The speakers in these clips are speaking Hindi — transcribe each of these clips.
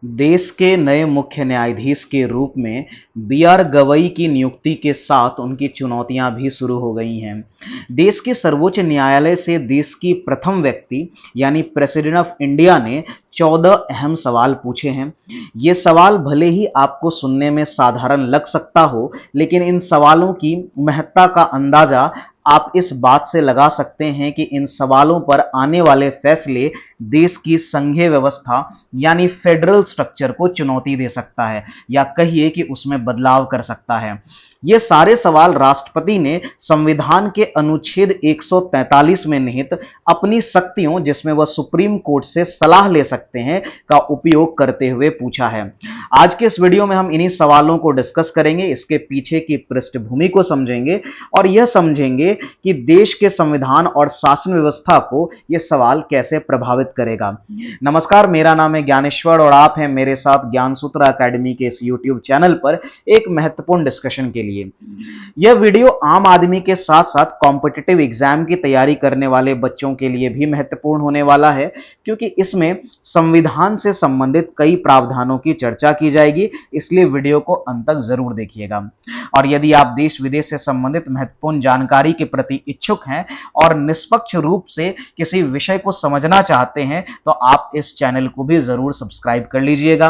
देश के नए मुख्य न्यायाधीश के रूप में बी.आर. गवई की नियुक्ति के साथ उनकी चुनौतियां भी शुरू हो गई हैं। देश के सर्वोच्च न्यायालय से देश की प्रथम व्यक्ति यानी प्रेसिडेंट ऑफ इंडिया ने 14 अहम सवाल पूछे हैं। ये सवाल भले ही आपको सुनने में साधारण लग सकता हो, लेकिन इन सवालों की महत्ता का अंदाजा आप इस बात से लगा सकते हैं कि इन सवालों पर आने वाले फैसले देश की संघीय व्यवस्था यानी फेडरल स्ट्रक्चर को चुनौती दे सकता है या कहिए कि उसमें बदलाव कर सकता है। ये सारे सवाल राष्ट्रपति ने संविधान के अनुच्छेद 143 में निहित अपनी शक्तियों, जिसमें वह सुप्रीम कोर्ट से सलाह ले सकते हैं, का उपयोग करते हुए पूछा है। आज के इस वीडियो में हम इन्हीं सवालों को डिस्कस करेंगे, इसके पीछे की पृष्ठभूमि को समझेंगे और यह समझेंगे कि देश के संविधान और शासन व्यवस्था को यह सवाल कैसे प्रभावित करेगा। नमस्कार, मेरा नाम है ज्ञानेश्वर और आप हैं मेरे साथ ज्ञानसूत्र एकेडमी के इस यूट्यूब चैनल पर एक महत्वपूर्ण डिस्कशन के लिए। यह वीडियो आम आदमी के साथ साथ कॉम्पिटिटिव एग्जाम की तैयारी करने वाले बच्चों के लिए भी महत्वपूर्ण होने वाला है, क्योंकि इसमें संविधान से संबंधित कई प्रावधानों की चर्चा की जाएगी। इसलिए वीडियो को अंत तक जरूर देखिएगा। और यदि आप देश विदेश से संबंधित महत्वपूर्ण जानकारी के प्रति इच्छुक हैं और निष्पक्ष रूप से किसी विषय को समझना चाहते हैं, तो आप इस चैनल को भी जरूर सब्सक्राइब कर लीजिएगा।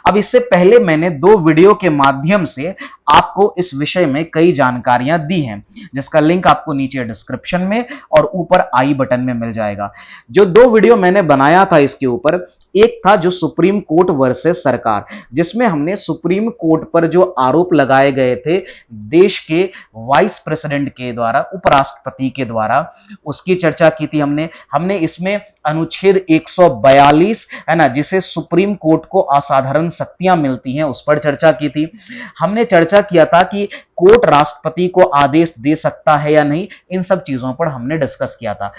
अब इससे पहले मैंने 2 वीडियो के माध्यम से आपको इस विषय में कई जानकारियां दी हैं, जिसका लिंक आपको नीचे डिस्क्रिप्शन में और ऊपर आई बटन में मिल जाएगा। जो 2 वीडियो मैंने बनाया था इसके ऊपर, एक था जो सुप्रीम कोर्ट वर्सेस सरकार, जिसमें हमने सुप्रीम कोर्ट पर जो आरोप लगाए गए थे देश के वाइस प्रेसिडेंट के द्वारा, उपराष्ट्रपति के द्वारा, उसकी चर्चा की थी हमने इसमें अनुच्छेद 142 है ना, जिसे सुप्रीम कोर्ट को असाधारण शक्तियां मिलती हैं, उस पर चर्चा की थी। हमने चर्चा किया था कि कोर्ट राष्ट्रपति को आदेश दे सकता है या नहीं, इन सब चीजों पर हमने डिस्कस किया था।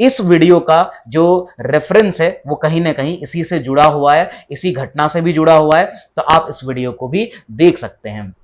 इस वीडियो का जो रेफरेंस है वो कहीं ना कहीं इसी से जुड़ा हुआ है, इसी घटना से भी जुड़ा हुआ है, तो आप इस वीडियो को भी देख सकते हैं।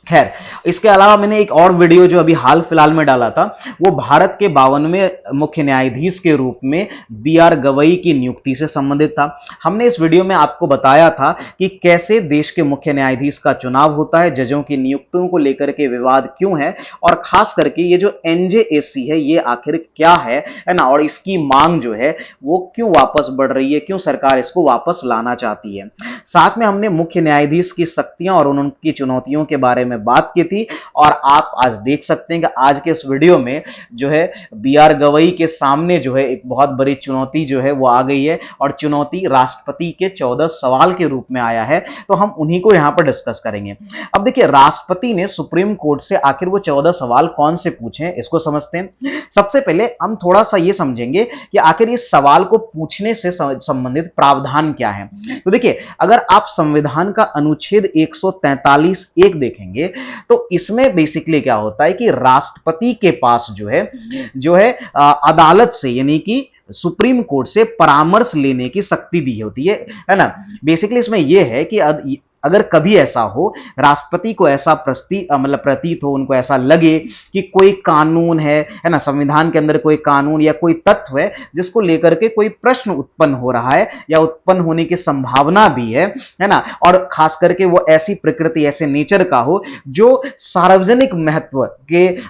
खैर, इसके अलावा मैंने एक और वीडियो जो अभी हाल फिलहाल में डाला था, वो भारत के 52वें मुख्य न्यायाधीश के रूप में बी.आर. गवई की नियुक्ति से संबंधित था। हमने इस वीडियो में आपको बताया था कि कैसे देश के मुख्य न्यायाधीश का चुनाव होता है, जजों की नियुक्तियों को लेकर के विवाद क्यों है, और खास करके ये जो एनजेएसी है ये आखिर क्या है ना, और इसकी मांग जो है वो क्यों वापस बढ़ रही है, क्यों सरकार इसको वापस लाना चाहती है। साथ में हमने मुख्य न्यायाधीश की शक्तियां और उनकी चुनौतियों के बारे में बात की थी, और आप आज देख सकते हैं कि आज के इस वीडियो में जो है बी.आर. गवई के सामने जो है एक बहुत बड़ी चुनौती जो है वो आ गई है, और चुनौती राष्ट्रपति के 14 सवाल के रूप में आया है, तो हम उन्हीं को यहां पर डिस्कस करेंगे। अब देखिए, राष्ट्रपति ने सुप्रीम कोर्ट से आखिर वो 14 सवाल कौन से पूछे हैं, इसको समझते हैं। सबसे पहले हम थोड़ा सा ये समझेंगे कि आखिर इस सवाल को पूछने से संबंधित प्रावधान क्या है। तो देखिए, अगर आप संविधान का अनुच्छेद 143(1) देखेंगे तो इसमें बेसिकली क्या होता है कि राष्ट्रपति के पास जो है अदालत से यानी कि सुप्रीम कोर्ट से परामर्श लेने की शक्ति दी होती है ना। बेसिकली इसमें यह है कि अगर कभी ऐसा हो, राष्ट्रपति को ऐसा प्रतीत हो, उनको ऐसा लगे कि कोई कानून है ना, संविधान के अंदर कोई कानून या कोई तत्व है जिसको लेकर के कोई प्रश्न उत्पन्न हो रहा है या उत्पन्न होने की संभावना भी है ना, और खास करके वो ऐसी प्रकृति, ऐसे नेचर का हो जो सार्वजनिक महत्व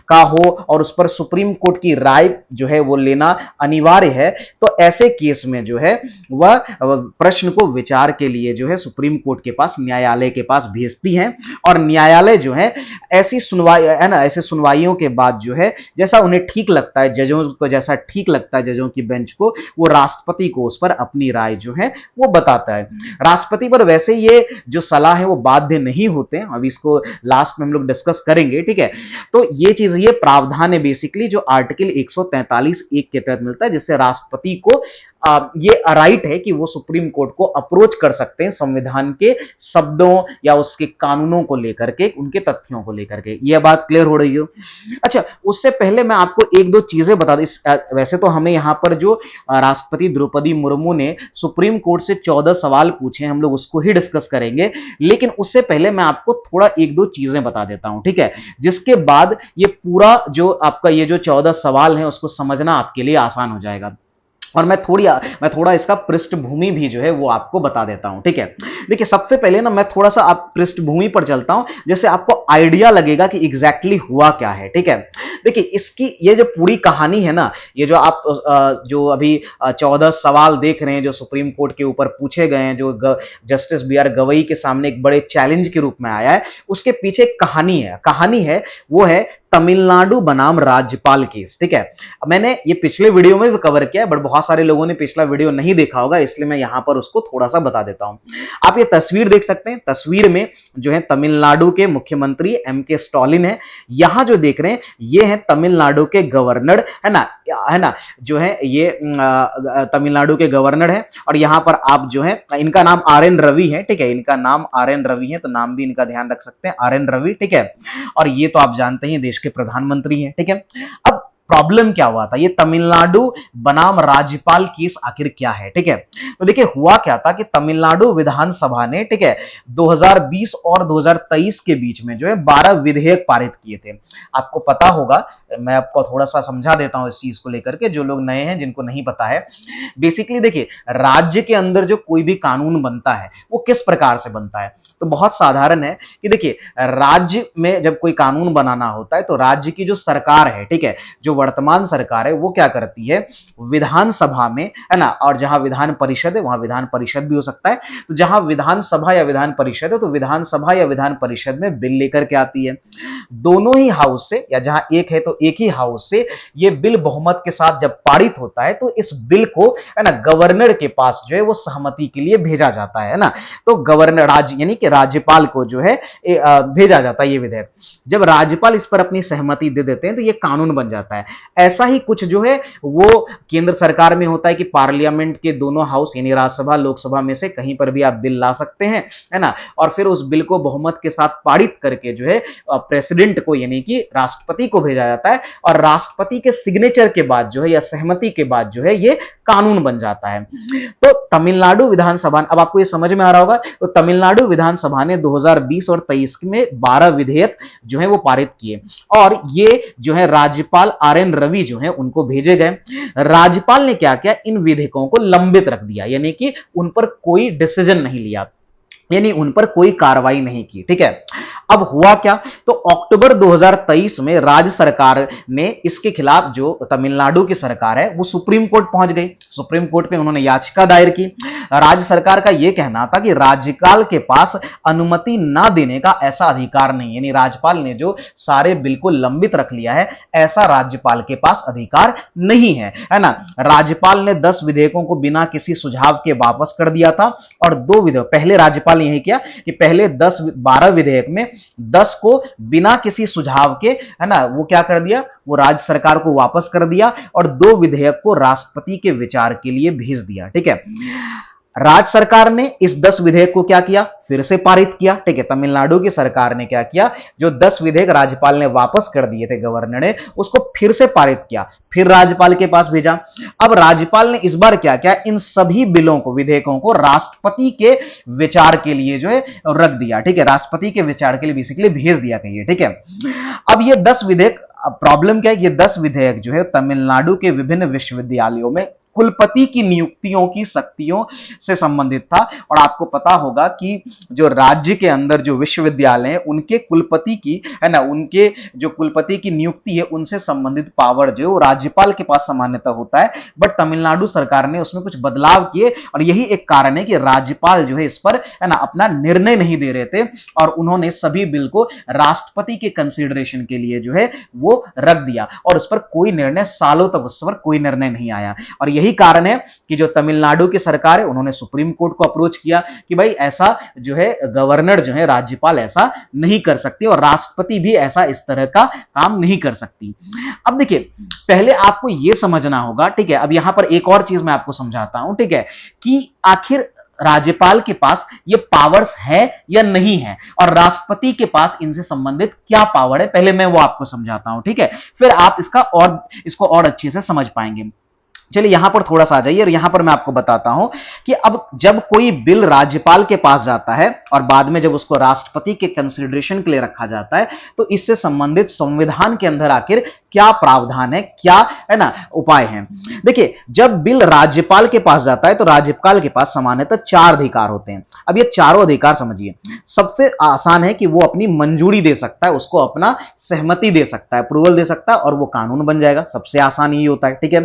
का हो और उस पर सुप्रीम कोर्ट की राय जो है वो लेना अनिवार्य है, तो ऐसे केस में जो है वह प्रश्न को विचार के लिए जो है सुप्रीम कोर्ट के पास, न्यायालय के पास भेजती हैं, और न्यायालय जो है ऐसी सुनवाई है ना, ऐसे सुनवाइयों के बाद जो है जैसा उन्हें ठीक लगता है, जजों को जैसा ठीक लगता है, जजों की बेंच को, वो राष्ट्रपति को उस पर अपनी राय जो है वो बताता है। राष्ट्रपति पर वैसे ये जो सलाह है वो बाध्य नहीं होते, अब इसको लास्ट में हम लोग डिस्कस करेंगे, ठीक है। तो ये चीज, ये प्रावधान है बेसिकली जो आर्टिकल 143(1) के तहत मिलता है, जिससे राष्ट्रपति को ये राइट है कि वो सुप्रीम कोर्ट को अप्रोच कर सकते हैं संविधान के शब्दों या उसके कानूनों को लेकर के, उनके तथ्यों को लेकर के। ये बात क्लियर हो रही हो? अच्छा, उससे पहले मैं आपको 1-2 चीजें बता दूं। वैसे तो हमें यहां पर जो राष्ट्रपति द्रौपदी मुर्मू ने सुप्रीम कोर्ट से 14 सवाल पूछे, हम लोग उसको ही डिस्कस करेंगे, लेकिन उससे पहले मैं आपको थोड़ा 1-2 चीजें बता देता हूं, ठीक है, जिसके बाद ये पूरा जो आपका ये जो 14 सवाल है उसको समझना आपके लिए आसान हो जाएगा। और मैं थोड़ा इसका पृष्ठभूमि भी जो है वो आपको बता देता हूं, ठीक है। देखिए सबसे पहले ना मैं थोड़ा सा आप पृष्ठभूमि पर चलता हूं, जैसे आपको आइडिया लगेगा कि एग्जैक्टली हुआ क्या है। ठीक है, देखिए इसकी ये जो पूरी कहानी है ना, ये जो आप जो अभी 14 सवाल देख रहे हैं जो सुप्रीम कोर्ट के ऊपर पूछे गए हैं, जो जस्टिस बी आर गवई के सामने एक बड़े चैलेंज के रूप में आया है, उसके पीछे एक कहानी है, वो है तमिलनाडु बनाम राज्यपाल केस। ठीक है, मैंने ये पिछले वीडियो में भी कवर किया है, बट बहुत सारे लोगों ने पिछला वीडियो नहीं देखा होगा, इसलिए मैं यहां पर उसको थोड़ा सा बता देता हूं। आप ये तस्वीर देख सकते हैं, तस्वीर में जो है तमिलनाडु के मुख्यमंत्री एम के स्टालिन है। यहां जो देख रहे हैं ये है तमिलनाडु के गवर्नर, है ना, जो है ये तमिलनाडु के गवर्नर है। और यहां पर आप जो है, इनका नाम आर एन रवि है। ठीक है, इनका नाम आर एन रवि है, तो नाम भी इनका ध्यान रख सकते हैं, आर एन रवि। ठीक है, और ये तो आप जानते हैं देश के प्रधानमंत्री हैं। ठीक है, अब प्रॉब्लम क्या हुआ था, ये तमिलनाडु बनाम राज्यपाल केस आखिर क्या है। ठीक है, तो देखिए हुआ क्या था कि तमिलनाडु विधानसभा ने, ठीक है, 2020 और 2023 के बीच में जो है 12 विधेयक पारित किए थे। आपको पता होगा, मैं आपको थोड़ा सा समझा देता हूं इस चीज को लेकर के, जो लोग नए हैं जिनको नहीं पता है। बेसिकली देखिए, राज्य के अंदर जो कोई भी कानून बनता है वो किस प्रकार से बनता है, तो बहुत साधारण है कि देखिए राज्य में जब कोई कानून बनाना होता है तो राज्य की जो सरकार है, ठीक है, जो वर्तमान सरकार है, वो क्या करती है, विधानसभा में, है ना, और जहां विधान परिषद है वहां विधान परिषद भी हो सकता है, तो जहां विधानसभा या विधान परिषद है तो विधानसभा या विधान परिषद में बिल लेकर के आती है। दोनों ही हाउस से, या जहां एक है तो एक ही हाउस से ये बिल बहुमत के साथ जब पारित होता है तो इस बिल को, है ना, गवर्नर के पास जो है वो सहमति के लिए भेजा जाता है ना, तो गवर्नर राज्य यानी कि राज्यपाल को जो है भेजा जाता है ये विधेयक। जब राज्यपाल इस पर अपनी सहमति दे देते हैं तो ये कानून बन जाता है। ऐसा ही कुछ जो है वो केंद्र सरकार में होता है कि पार्लियामेंट के दोनों हाउस यानी राज्यसभा लोकसभा में से कहीं पर भी आप बिल ला सकते हैं, है ना, और फिर उस बिल को बहुमत के साथ पारित करके जो है प्रेसिडेंट को यानी कि राष्ट्रपति को भेजा जाता है, और राष्ट्रपति के सिग्नेचर के बाद जो है या सहमति के बाद जो है ये कानून बन जाता है। तो तमिलनाडु विधानसभा, अब आपको ये समझ में आ रहा होगा, तो तमिलनाडु विधानसभा ने 2020 और 23 में 12 विधेयक जो है वो पारित किए, और ये जो है राज्यपाल आर एन रवि जो है उनको भेजे गए। राज्यपाल ने क्या किया, इन विधेयकों को लंबित रख दिया, यानी कि उन पर कोई डिसीजन नहीं लिया, यानी उन पर कोई कार्रवाई नहीं की। ठीक है, अब हुआ क्या, तो अक्टूबर 2023 में राज्य सरकार ने इसके खिलाफ, जो तमिलनाडु की सरकार है वो सुप्रीम कोर्ट पहुंच गई। सुप्रीम कोर्ट में उन्होंने याचिका दायर की। राज्य सरकार का यह कहना था कि राज्यपाल के पास अनुमति ना देने का ऐसा अधिकार नहीं, यानी राज्यपाल ने जो सारे बिल को लंबित रख लिया है ऐसा राज्यपाल के पास अधिकार नहीं है ना। राज्यपाल ने 10 विधेयकों को बिना किसी सुझाव के वापस कर दिया था, और 2 विधेयक पहले राज्यपाल ने यही किया कि पहले 12 विधेयक में 10 को बिना किसी सुझाव के, है ना, वो क्या कर दिया, वो राज्य सरकार को वापस कर दिया, और 2 विधेयक को राष्ट्रपति के विचार के लिए भेज दिया। ठीक है, राज्य सरकार ने इस 10 विधेयक को क्या किया, फिर से पारित किया। ठीक है, तमिलनाडु की सरकार ने क्या किया, जो 10 विधेयक राज्यपाल ने वापस कर दिए थे गवर्नर ने, उसको फिर से पारित किया, फिर राज्यपाल के पास भेजा। अब राज्यपाल ने इस बार क्या किया, इन सभी बिलों को, विधेयकों को राष्ट्रपति के विचार के लिए जो है रख दिया। ठीक है, राष्ट्रपति के विचार के लिए बेसिकली भेज दिया कहिए। ठीक है, अब ये 10 विधेयक, प्रॉब्लम क्या है, ये 10 विधेयक जो है तमिलनाडु के विभिन्न विश्वविद्यालयों में कुलपति की नियुक्तियों की शक्तियों से संबंधित था। और आपको पता होगा कि जो राज्य के अंदर जो विश्वविद्यालय हैं उनके कुलपति की, है ना, उनके जो कुलपति की नियुक्ति है उनसे संबंधित पावर जो है राज्यपाल के पास सामान्यतः होता है, बट तमिलनाडु सरकार ने उसमें कुछ बदलाव किए, और यही एक कारण है कि राज्यपाल जो है इस पर, है ना, अपना निर्णय नहीं दे रहे थे, और उन्होंने सभी बिल को राष्ट्रपति के कंसिडरेशन के लिए जो है वो रख दिया, और उस पर कोई निर्णय, सालों तक उस पर कोई निर्णय नहीं आया। और यही कारण है कि जो तमिलनाडु की सरकार है उन्होंने सुप्रीम कोर्ट को अप्रोच किया कि भाई ऐसा जो है गवर्नर जो है, राज्यपाल ऐसा नहीं कर सकती, और राष्ट्रपति भी ऐसा इस तरह का काम नहीं कर सकती। अब देखिए, पहले आपको यह समझना होगा, ठीक है, अब यहां पर एक और चीज मैं आपको समझाता हूं, ठीक है, कि आखिर राज्यपाल के पास ये पावर्स है या नहीं है, और राष्ट्रपति के पास इनसे संबंधित क्या पावर है, पहले मैं वो आपको समझाता हूं। ठीक है, फिर आप इसको और अच्छे से समझ पाएंगे। चलिए यहां पर थोड़ा सा आ जाइए, और यहां पर मैं आपको बताता हूं कि अब जब कोई बिल राज्यपाल के पास जाता है और बाद में जब उसको राष्ट्रपति के कंसिडरेशन के लिए रखा जाता है, तो इससे संबंधित संविधान के अंदर आखिर क्या प्रावधान है, क्या है ना उपाय है। देखिए, जब बिल राज्यपाल के पास जाता है तो राज्यपाल के पास सामान्यतः 4 अधिकार होते हैं। अब ये चारों अधिकार समझिए। सबसे आसान है कि वो अपनी मंजूरी दे सकता है, उसको अपना सहमति दे सकता है, अप्रूवल दे सकता है और वो कानून बन जाएगा। सबसे आसान ये होता है, ठीक है।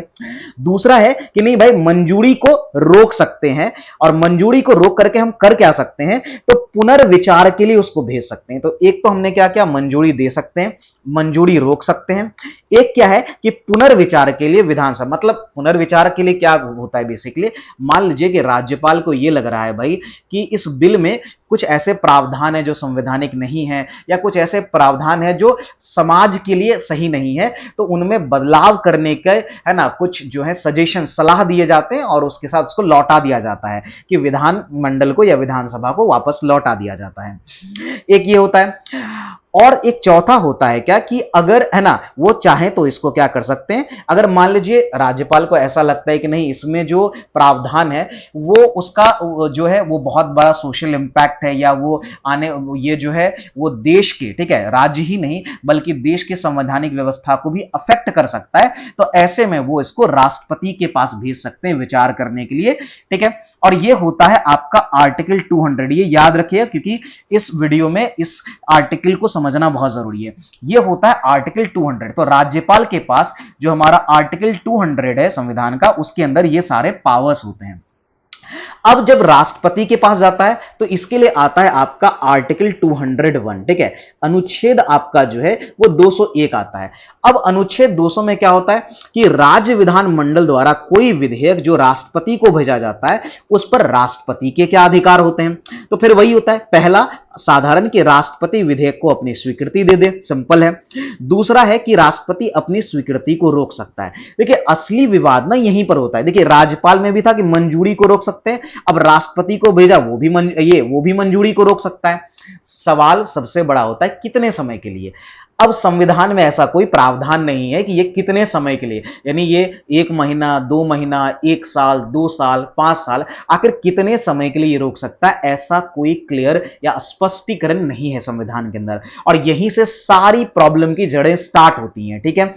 दूसरा है कि नहीं भाई, मंजूरी को रोक सकते हैं, और मंजूरी को रोक करके हम कर क्या सकते हैं, तो पुनर्विचार के लिए उसको भेज सकते हैं। तो एक तो हमने क्या किया, मंजूरी दे सकते हैं, मंजूरी रोक सकते हैं। एक क्या है कि पुनर्विचार के लिए विधानसभा, मतलब पुनर्विचार के लिए क्या होता है बेसिकली, मान लीजिए कि राज्यपाल को यह लग रहा है भाई कि इस बिल में कुछ ऐसे प्रावधान है जो संवैधानिक नहीं है, या कुछ ऐसे प्रावधान है जो समाज के लिए सही नहीं है, तो उनमें बदलाव करने के है ना कुछ जो है सजेशन, सलाह दिए जाते हैं और उसके साथ उसको लौटा दिया जाता है कि विधान मंडल को या विधानसभा को वापस लौटा दिया जाता है। एक ये होता है। और एक चौथा होता है क्या कि अगर है ना वो चाहे तो इसको क्या कर सकते हैं, अगर मान लीजिए राज्यपाल को ऐसा लगता है कि नहीं इसमें जो प्रावधान है वो उसका जो है वो बहुत बड़ा सोशल इंपैक्ट है, या वो आने ये जो है वो देश के, ठीक है, राज्य ही नहीं बल्कि देश के संवैधानिक व्यवस्था को भी अफेक्ट कर सकता है, तो ऐसे में वो इसको राष्ट्रपति के पास भेज सकते हैं विचार करने के लिए, ठीक है। और ये होता है आपका आर्टिकल 200, ये याद रखिए क्योंकि इस वीडियो में इस आर्टिकल को समझना बहुत जरूरी है। यह होता है आर्टिकल 200। तो राज्यपाल के पास जो हमारा आर्टिकल 200 है संविधान का, उसके अंदर ये सारे पावर्स होते हैं। अब जब राष्ट्रपति के पास जाता है तो इसके लिए आता है आपका आर्टिकल 201, ठीक है। अनुच्छेद आपका जो है वो 201 आता है। अब अनुच्छेद 200 में क्या होता है कि राज्य विधानमंडल द्वारा कोई विधेयक जो राष्ट्रपति को भेजा जाता है उस पर राष्ट्रपति के क्या अधिकार होते हैं, तो फिर वही होता है, पहला साधारण कि राष्ट्रपति विधेयक को अपनी स्वीकृति दे दे, सिंपल है। दूसरा है कि राष्ट्रपति अपनी स्वीकृति को रोक सकता है। देखिए असली विवाद ना यहीं पर होता है। देखिए राज्यपाल में भी था कि मंजूरी को रोक सकते हैं, अब राष्ट्रपति को भेजा वो भी मंजूरी को रोक सकता है। सवाल सबसे बड़ा होता है कितने समय के लिए। अब संविधान में ऐसा कोई प्रावधान नहीं है कि ये कितने समय के लिए, यानी ये 1 महीना, 2 महीना, 1 साल, 2 साल, 5 साल, आखिर कितने समय के लिए ये रोक सकता है, ऐसा कोई क्लियर या स्पष्टीकरण नहीं है संविधान के अंदर। और यहीं से सारी प्रॉब्लम की जड़ें स्टार्ट होती हैं, ठीक है।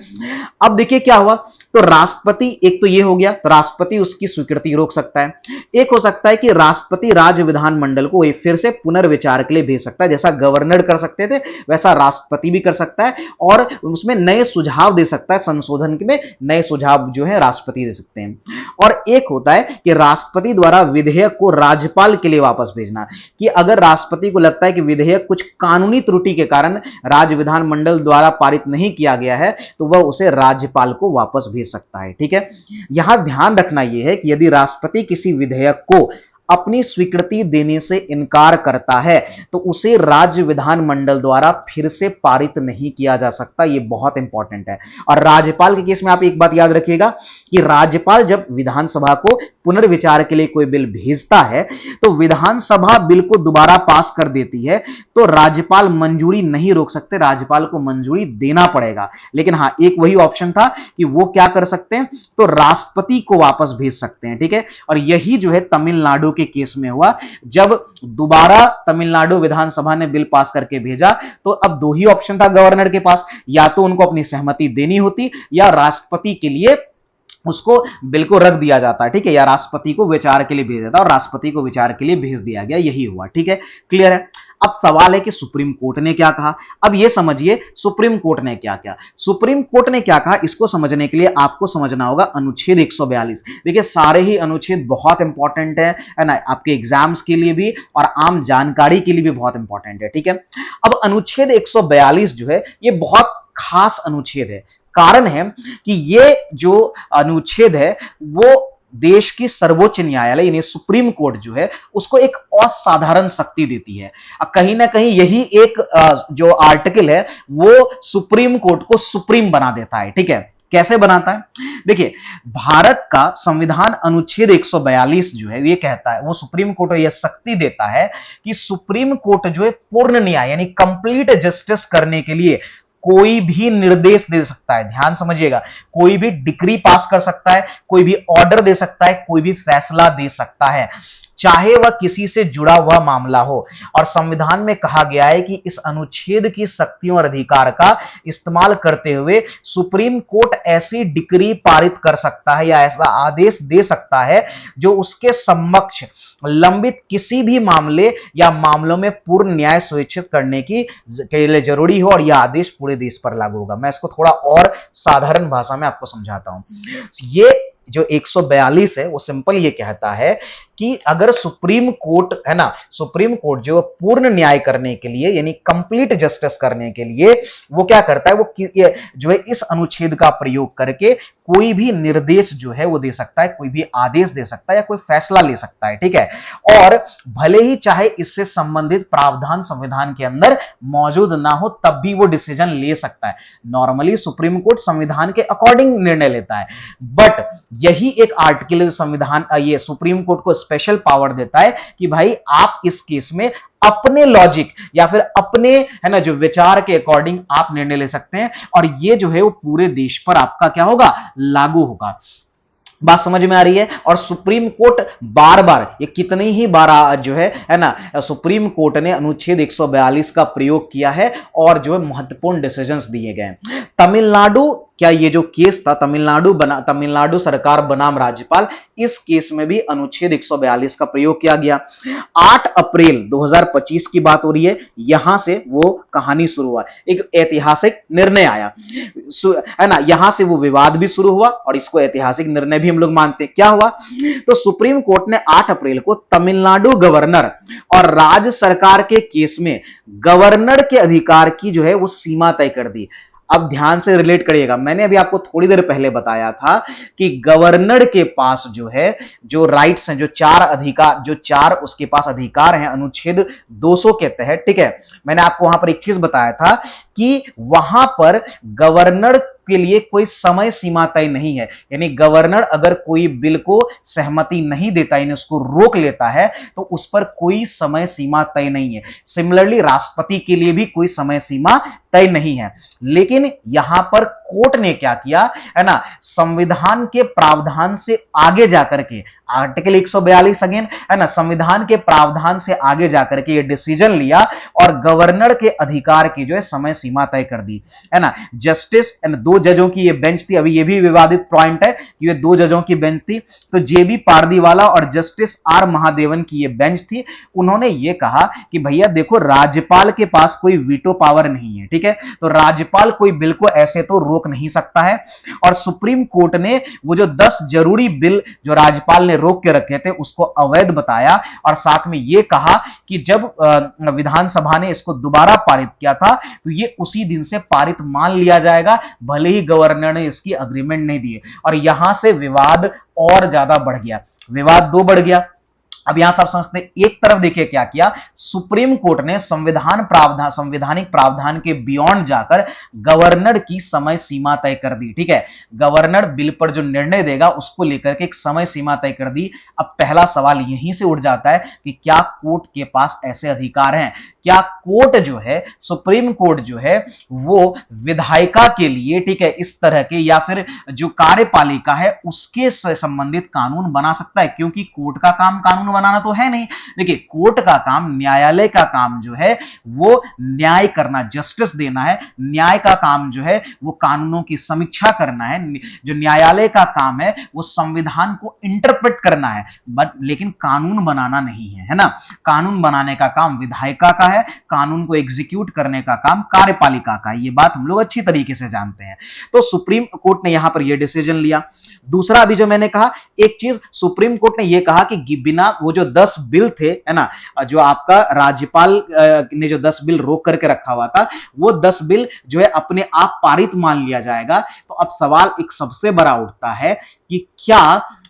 अब देखिए क्या हुआ, तो राष्ट्रपति, एक तो ये हो गया, तो राष्ट्रपति उसकी स्वीकृति रोक सकता है। एक हो सकता है कि राष्ट्रपति राज्य विधानमंडल को फिर से पुनर्विचार के लिए भेज सकता है, जैसा गवर्नर कर सकते थे वैसा राष्ट्रपति भी कर सकता है, और उसमें नए सुझाव दे सकता है, संशोधन में नए सुझाव जो है राष्ट्रपति दे सकते हैं। और एक होता है कि राष्ट्रपति द्वारा विधेयक को राज्यपाल के लिए वापस भेजना, कि अगर राष्ट्रपति को लगता है कि विधेयक कुछ कानूनी त्रुटि के कारण राज्य विधानमंडल द्वारा पारित नहीं किया गया है तो वह उसे राज्यपाल को वापस भेज सकता है, ठीक है। यहां ध्यान रखना यह है कि यदि राष्ट्रपति किसी विधेयक को अपनी स्वीकृति देने से इनकार करता है तो उसे राज्य विधानमंडल द्वारा फिर से पारित नहीं किया जा सकता। यह बहुत इंपॉर्टेंट है। और राज्यपाल के केस में आप एक बात याद रखिएगा कि राज्यपाल जब विधानसभा को पुनर्विचार के लिए कोई बिल भेजता है तो विधानसभा बिल को दोबारा पास कर देती है, तो राज्यपाल मंजूरी नहीं रोक सकते, राज्यपाल को मंजूरी देना पड़ेगा। लेकिन हां, एक वही ऑप्शन था कि वो क्या कर सकते हैं, तो राष्ट्रपति को वापस भेज सकते हैं, ठीक है। और यही जो है तमिलनाडु के केस में हुआ, जब दोबारा तमिलनाडु विधानसभा ने बिल पास करके भेजा तो अब दो ही ऑप्शन था गवर्नर के पास, या तो उनको अपनी सहमति देनी होती या राष्ट्रपति के लिए उसको बिल को रख दिया जाता है, ठीक है, या राष्ट्रपति को विचार के लिए भेज देता, और राष्ट्रपति को विचार के लिए भेज दिया गया, यही हुआ, ठीक है, क्लियर है। अब सवाल है कि सुप्रीम कोर्ट ने क्या कहा। अब यह समझिए सुप्रीम कोर्ट ने क्या किया। सुप्रीम कोर्ट ने क्या कहा, इसको समझने के लिए आपको समझना होगा अनुच्छेद 142। देखिए सारे ही अनुच्छेद बहुत इंपॉर्टेंट है ना, आपके एग्जाम्स के लिए भी और आम जानकारी के लिए भी बहुत इंपॉर्टेंट है, ठीक है। अब अनुच्छेद 142 जो है ये बहुत खास अनुच्छेद है। कारण है कि ये जो अनुच्छेद है वो देश की सर्वोच्च न्यायालय यानी सुप्रीम कोर्ट जो है उसको एक असाधारण शक्ति देती है। कहीं ना कहीं यही एक जो आर्टिकल है वो सुप्रीम कोर्ट को सुप्रीम बना देता है, ठीक है। कैसे बनाता है, देखिए भारत का संविधान अनुच्छेद 142 जो है ये कहता है, वो सुप्रीम कोर्ट को यह शक्ति देता है कि सुप्रीम कोर्ट जो है पूर्ण न्याय यानी कंप्लीट जस्टिस करने के लिए कोई भी निर्देश दे सकता है। ध्यान समझिएगा, कोई भी डिक्री पास कर सकता है, कोई भी ऑर्डर दे सकता है, कोई भी फैसला दे सकता है। चाहे वह किसी से जुड़ा हुआ मामला हो। और संविधान में कहा गया है कि इस अनुच्छेद की शक्तियों और अधिकार का इस्तेमाल करते हुए सुप्रीम कोर्ट ऐसी डिक्री पारित कर सकता है या ऐसा आदेश दे सकता है जो उसके समक्ष लंबित किसी भी मामले या मामलों में पूर्ण न्याय सुनिश्चित करने के लिए जरूरी हो, और यह आदेश पूरे देश पर लागू होगा। मैं इसको थोड़ा और साधारण भाषा में आपको समझाता हूं। ये जो 142 है वो सिंपल ये कहता है कि अगर सुप्रीम कोर्ट है ना, सुप्रीम कोर्ट जो पूर्ण न्याय करने के लिए यानी कंप्लीट जस्टिस करने के लिए वो क्या करता है, वो जो है इस अनुच्छेद का प्रयोग करके कोई भी निर्देश जो है वो दे सकता है, कोई भी आदेश दे सकता है या कोई फैसला ले सकता है, ठीक है। और भले ही चाहे इससे संबंधित प्रावधान संविधान के अंदर मौजूद ना हो तब भी वो डिसीजन ले सकता है। नॉर्मली सुप्रीम कोर्ट संविधान के अकॉर्डिंग निर्णय लेता है, बट यही एक आर्टिकल संविधान ये सुप्रीम कोर्ट को स्पेशल पावर देता है कि भाई आप इस केस में अपने लॉजिक या फिर अपने है ना जो विचार के अकॉर्डिंग आप निर्णय ले सकते हैं, और ये जो है वो पूरे देश पर आपका क्या होगा, लागू होगा। बात समझ में आ रही है। और सुप्रीम कोर्ट बार बार ये कितनी ही बार जो है ना सुप्रीम कोर्ट ने अनुच्छेद 142 का प्रयोग किया है और जो है महत्वपूर्ण डिसीजंस दिए गए। तमिलनाडु, क्या ये जो केस था तमिलनाडु सरकार बनाम राज्यपाल, इस केस में भी अनुच्छेद 142 का प्रयोग किया गया। 8 अप्रैल 2025 की बात हो रही है, यहां से वो कहानी शुरू हुआ, एक ऐतिहासिक निर्णय आया है ना, यहां से वो विवाद भी शुरू हुआ और इसको ऐतिहासिक निर्णय भी हम लोग मानते हैं। क्या हुआ, तो सुप्रीम कोर्ट ने 8 अप्रैल को तमिलनाडु गवर्नर और राज्य सरकार के केस में गवर्नर के अधिकार की जो है वो सीमा तय कर दी। अब ध्यान से रिलेट करिएगा, मैंने अभी आपको थोड़ी देर पहले बताया था कि गवर्नर के पास जो है जो राइट्स हैं, जो चार उसके पास अधिकार हैं अनुच्छेद 200 के तहत, ठीक है। मैंने आपको वहां पर एक चीज बताया था कि वहां पर गवर्नर के लिए कोई समय सीमा तय नहीं है, यानी गवर्नर अगर कोई बिल को सहमति नहीं देता यानी उसको रोक लेता है तो उस पर कोई समय सीमा तय नहीं है। सिमिलरली राष्ट्रपति के लिए भी कोई समय सीमा तय नहीं है। लेकिन यहां पर कोर्ट ने क्या किया है ना, संविधान के प्रावधान से आगे जाकर के आर्टिकल 142 अगेन है ना, संविधान के प्रावधान से आगे जाकर के ये डिसीजन लिया और गवर्नर के अधिकार की जो है समय सीमा तय कर दी है ना। जस्टिस एंड 2 जजों की ये बेंच थी, अभी ये भी विवादित पॉइंट है कि ये 2 जजों की बेंच थी, तो जेबी पारदीवाला और जस्टिस आर महादेवन की ये बेंच थी। उन्होंने ये कहा कि भैया देखो राज्यपाल के पास कोई वीटो पावर नहीं है, ठीक है, तो राज्यपाल कोई बिल को ऐसे तो रोक नहीं सकता है। और सुप्रीम कोर्ट ने वो जो 10 जरूरी बिल जो राज्यपाल ने रोक के रखे थे उसको अवैध बताया और साथ में ये कहा कि जब विधानसभा ने इसको दोबारा पारित किया था तो ये उसी दिन से पारित मान लिया जाएगा, भले ही गवर्नर ने इसकी अग्रीमेंट नहीं दी। और यहां से विवाद और ज्यादा बढ़ गया, विवाद 2 बढ़ गया। अब यहां सब समझते हैं, एक तरफ देखिए क्या किया, सुप्रीम कोर्ट ने संवैधानिक प्रावधान के बियॉन्ड जाकर गवर्नर की समय सीमा तय कर दी, ठीक है। गवर्नर बिल पर जो निर्णय देगा उसको लेकर के एक समय सीमा तय कर दी। अब पहला सवाल यहीं से उठ जाता है कि क्या कोर्ट के पास ऐसे अधिकार हैं? क्या कोर्ट जो है, सुप्रीम कोर्ट जो है वो विधायिका के लिए, ठीक है, इस तरह के या फिर जो कार्यपालिका है उसके संबंधित कानून बना सकता है? क्योंकि कोर्ट का काम कानून बनाना तो है नहीं। देखिए कोर्ट का काम, न्यायालय का काम जो है वो न्याय करना, जस्टिस देना है। न्याय का काम जो है वो कानूनों की समीक्षा करना है। जो न्यायालय का काम है वो संविधान को इंटरप्रेट करना है, बट लेकिन कानून बनाना नहीं है, है ना। कानून बनाने का काम विधायिका का है, कानून को एग्जीक्यूट करने का काम कार्यपालिका का है। ये बात हम लोग अच्छी तरीके से जानते हैं। तो सुप्रीम कोर्ट ने यहां पर यह डिसीजन लिया। दूसरा, अभी जो मैंने कहा एक चीज, सुप्रीम कोर्ट ने यह कहा कि बिना वो जो 10 बिल थे है ना, जो आपका राज्यपाल ने जो 10 बिल रोक करके रखा हुआ था, वो 10 बिल जो है अपने आप पारित मान लिया जाएगा। तो अब सवाल एक सबसे बड़ा उठता है कि क्या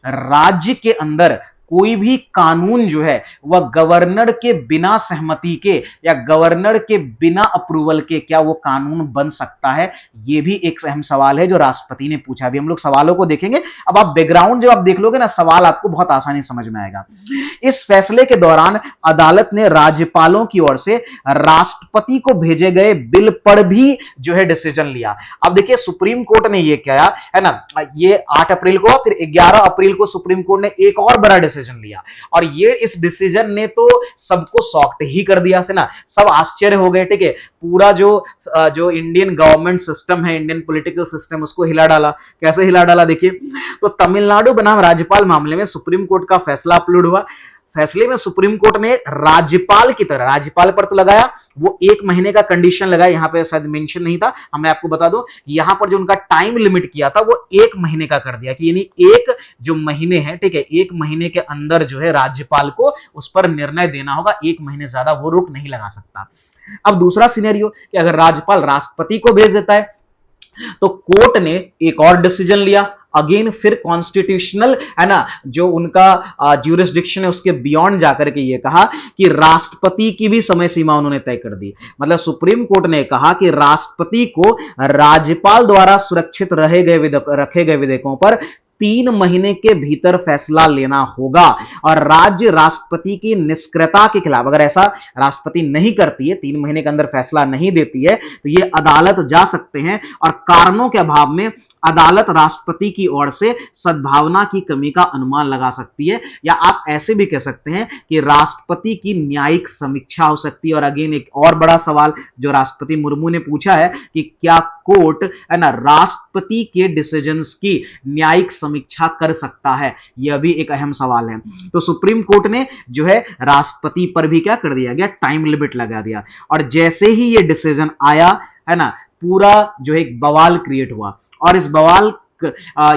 राज्य के अंदर कोई भी कानून जो है वह गवर्नर के बिना सहमति के या गवर्नर के बिना अप्रूवल के क्या वो कानून बन सकता है? यह भी एक अहम सवाल है जो राष्ट्रपति ने पूछा। अभी हम लोग सवालों को देखेंगे। अब आप बैकग्राउंड जब आप देख लोगे ना, सवाल आपको बहुत आसानी समझ में आएगा। इस फैसले के दौरान अदालत ने राज्यपालों की ओर से राष्ट्रपति को भेजे गए बिल पर भी जो है डिसीजन लिया। अब देखिए सुप्रीम कोर्ट ने यह किया है ना, ये 8 अप्रैल को, फिर 11 अप्रैल को सुप्रीम कोर्ट ने एक और बड़ा डिसीजन डिसीजन लिया। और ये इस डिसीजन ने तो सबको शॉक्ड ही कर दिया से ना, सब आश्चर्य हो गए, ठीक है। पूरा जो इंडियन गवर्नमेंट सिस्टम है, इंडियन पॉलिटिकल सिस्टम, उसको हिला डाला। कैसे हिला डाला देखिए, तो तमिलनाडु बनाम राज्यपाल मामले में सुप्रीम कोर्ट का फैसला अपलोड हुआ। फैसले में सुप्रीम कोर्ट ने राज्यपाल की तरह, राज्यपाल पर तो लगाया, वो 1 महीने का कंडीशन लगाया, यहां पे शायद मेंशन नहीं था, मैं आपको बता दूं, यहां पर जो उनका टाइम लिमिट किया था वो 1 महीने का कर दिया, कि यानी एक जो महीने है, ठीक है, 1 महीने के अंदर जो है राज्यपाल को उस पर निर्णय देना होगा, 1 महीने ज्यादा वो रोक नहीं लगा सकता। अब दूसरा सिनेरियो कि अगर राज्यपाल राष्ट्रपति को भेज देता है, तो कोर्ट ने एक और डिसीजन लिया, अगेन फिर कॉन्स्टिट्यूशनल है ना, जो उनका ज्यूरिसडिक्शन है उसके बियॉन्ड जाकर के ये कहा कि राष्ट्रपति की भी समय सीमा उन्होंने तय कर दी। मतलब सुप्रीम कोर्ट ने कहा कि राष्ट्रपति को राज्यपाल द्वारा सुरक्षित रखे गए विधेयकों पर 3 महीने के भीतर फैसला लेना होगा, और राज्य राष्ट्रपति की निष्क्रियता के खिलाफ, अगर ऐसा राष्ट्रपति नहीं करती है, 3 महीने के अंदर फैसला नहीं देती है, तो ये अदालत जा सकते हैं, और कारणों के अभाव में अदालत राष्ट्रपति की ओर से सद्भावना की कमी का अनुमान लगा सकती है, या आप ऐसे भी कह सकते हैं कि राष्ट्रपति की न्यायिक समीक्षा हो सकती है। और अगेन एक और बड़ा सवाल जो राष्ट्रपति मुर्मू ने पूछा है कि क्या कोर्ट है ना राष्ट्रपति के डिसीजंस की न्यायिक समीक्षा कर सकता है, यह भी एक अहम सवाल है। तो सुप्रीम कोर्ट ने जो है राष्ट्रपति पर भी क्या कर दिया गया, टाइम लिमिट लगा दिया। और जैसे ही ये डिसीजन आया है ना, पूरा जो है एक बवाल क्रिएट हुआ, और इस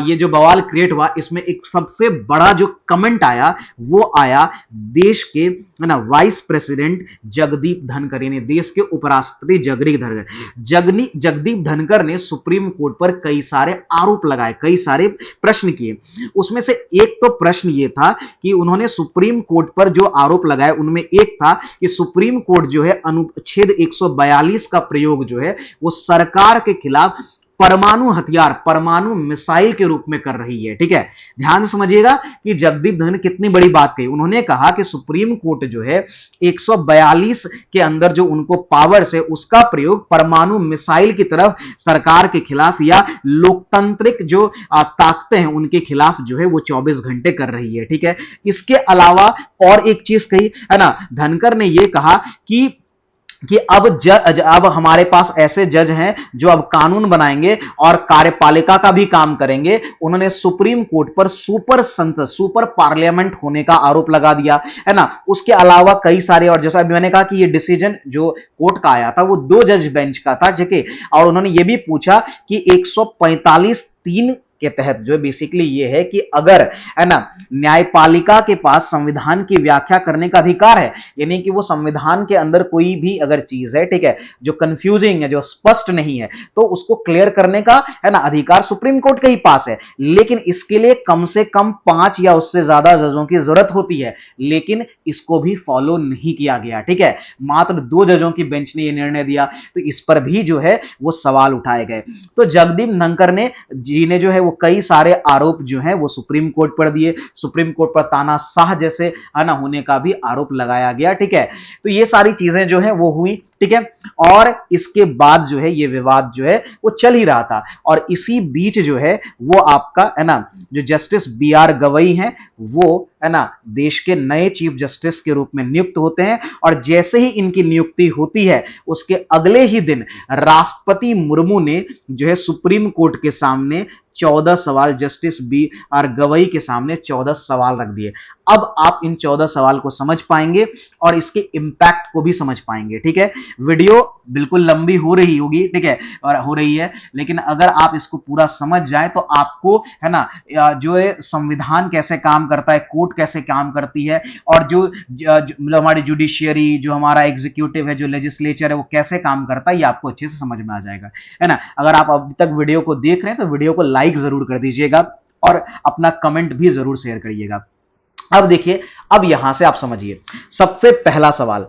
ये जो बवाल क्रिएट हुआ, इसमें एक सबसे बड़ा जो कमेंट आया वो आया देश के है ना वाइस प्रेसिडेंट जगदीप धनकर, यानी देश के उपराष्ट्रपति जगदीप धनकर ने सुप्रीम कोर्ट पर कई सारे आरोप लगाए, कई सारे प्रश्न किए। उसमें से एक तो प्रश्न ये था कि उन्होंने सुप्रीम कोर्ट पर जो आरोप लगाए उनमें एक था कि सुप्रीम कोर्ट जो है अनुच्छेद 142 का प्रयोग जो है वो सरकार के खिलाफ परमाणु हथियार, परमाणु मिसाइल के रूप में कर रही है। ठीक है, ध्यान से समझिएगा कि जगदीप धनखड़ कितनी बड़ी बात कही। उन्होंने कहा कि सुप्रीम कोर्ट जो है 142 के अंदर जो उनको पावर्स है उसका प्रयोग परमाणु मिसाइल की तरफ सरकार के खिलाफ या लोकतांत्रिक जो ताकतें हैं उनके खिलाफ जो है वो 24 घंटे कर रही है। ठीक है, इसके अलावा और एक चीज कही है ना, धनखड़ ने यह कहा कि अब हमारे पास ऐसे जज हैं जो अब कानून बनाएंगे और कार्यपालिका का भी काम करेंगे। उन्होंने सुप्रीम कोर्ट पर सुपर पार्लियामेंट होने का आरोप लगा दिया है ना। उसके अलावा कई सारे, और जैसा अभी मैंने कहा कि ये डिसीजन जो कोर्ट का आया था वो 2 जज बेंच का था, ठीक है। और उन्होंने ये भी पूछा कि 145(3) के तहत जो बेसिकली ये है कि अगर है ना न्यायपालिका के पास संविधान की व्याख्या करने का अधिकार है, यानी कि वो संविधान के अंदर कोई भी अगर चीज है, ठीक है, जो कंफ्यूजिंग है, जो स्पष्ट नहीं है, तो उसको क्लियर करने का है ना अधिकार सुप्रीम कोर्ट के ही पास है। लेकिन इसके लिए कम से कम 5 या उससे ज्यादा जजों की जरूरत होती है, लेकिन इसको भी फॉलो नहीं किया गया। ठीक है, मात्र 2 जजों की बेंच ने यह निर्णय दिया, तो इस पर भी जो है वो सवाल उठाए गए। तो जगदीप धनखड़ ने जो है कई सारे आरोप जो हैं वो सुप्रीम कोर्ट पर दिए, सुप्रीम कोर्ट पर तानाशाह जैसे है ना होने का भी आरोप लगाया गया। ठीक है, तो ये सारी चीजें जो है वो हुई। ठीक है, और इसके बाद जो है ये विवाद जो है वो चल ही रहा था, और इसी बीच जो है वो आपका है ना जो जस्टिस BR गवई हैं वो है ना देश के नए चीफ जस्टिस के रूप में नियुक्त होते हैं। और जैसे ही इनकी नियुक्ति होती है उसके अगले ही दिन राष्ट्रपति मुर्मू ने जो है सुप्रीम कोर्ट के सामने 14 सवाल, जस्टिस BR गवई के सामने 14 सवाल रख दिए। अब आप इन 14 सवाल को समझ पाएंगे और इसके इंपैक्ट को भी समझ पाएंगे। ठीक है, वीडियो बिल्कुल लंबी हो रही होगी, ठीक है, और हो रही है, लेकिन अगर आप इसको पूरा समझ जाए तो आपको है ना जो है संविधान कैसे काम करता है, कोर्ट कैसे काम करती है, और जो मतलब हमारी जुडिशियरी, जो हमारा एग्जीक्यूटिव है, जो लेजिस्लेचर है, वो कैसे काम करता है, ये आपको अच्छे से समझ में आ जाएगा, है ना। अगर आप अभी तक वीडियो को देख रहे हैं तो वीडियो को लाइक जरूर कर दीजिएगा और अपना कमेंट भी जरूर शेयर करिएगा। अब देखिए, अब यहां से आप समझिए, सबसे पहला सवाल,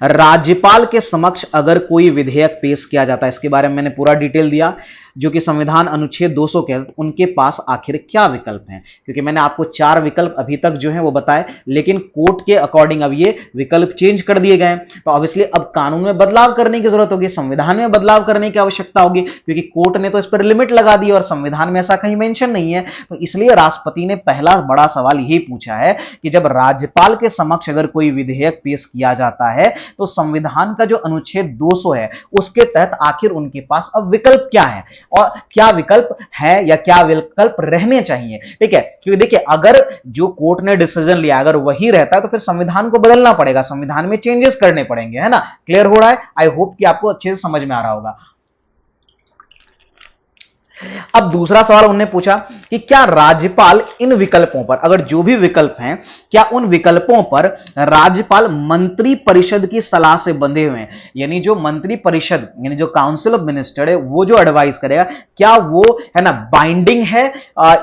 राज्यपाल के समक्ष अगर कोई विधेयक पेश किया जाता है, इसके बारे में मैंने पूरा डिटेल दिया, जो कि संविधान अनुच्छेद 200 के तहत, उनके पास आखिर क्या विकल्प हैं, क्योंकि मैंने आपको 4 विकल्प अभी तक जो है वो बताए, लेकिन कोर्ट के अकॉर्डिंग अब ये विकल्प चेंज कर दिए गए। तो ऑब्वियसली अब कानून में बदलाव करने की जरूरत होगी, संविधान में बदलाव करने की आवश्यकता होगी, क्योंकि कोर्ट ने तो इस पर लिमिट लगा दी और संविधान में ऐसा कहीं मेंशन नहीं है। तो इसलिए राष्ट्रपति ने पहला बड़ा सवाल यही पूछा है कि जब राज्यपाल के समक्ष अगर कोई विधेयक पेश किया जाता है तो संविधान का जो अनुच्छेद 200 है उसके तहत आखिर उनके पास अब विकल्प क्या है और क्या विकल्प है या क्या विकल्प रहने चाहिए। ठीक है, क्योंकि देखिए अगर जो कोर्ट ने डिसीजन लिया अगर वही रहता है तो फिर संविधान को बदलना पड़ेगा, संविधान में चेंजेस करने पड़ेंगे, है ना। क्लियर हो रहा है? आई होप कि आपको अच्छे से समझ में आ रहा होगा। अब दूसरा सवाल उन्होंने पूछा कि क्या राज्यपाल इन विकल्पों पर, अगर जो भी विकल्प हैं, क्या उन विकल्पों पर राज्यपाल मंत्री परिषद की सलाह से बंधे हुए हैं, यानी जो मंत्री परिषद यानी जो काउंसिल ऑफ मिनिस्टर है वो जो एडवाइस करेगा, क्या वो है ना बाइंडिंग है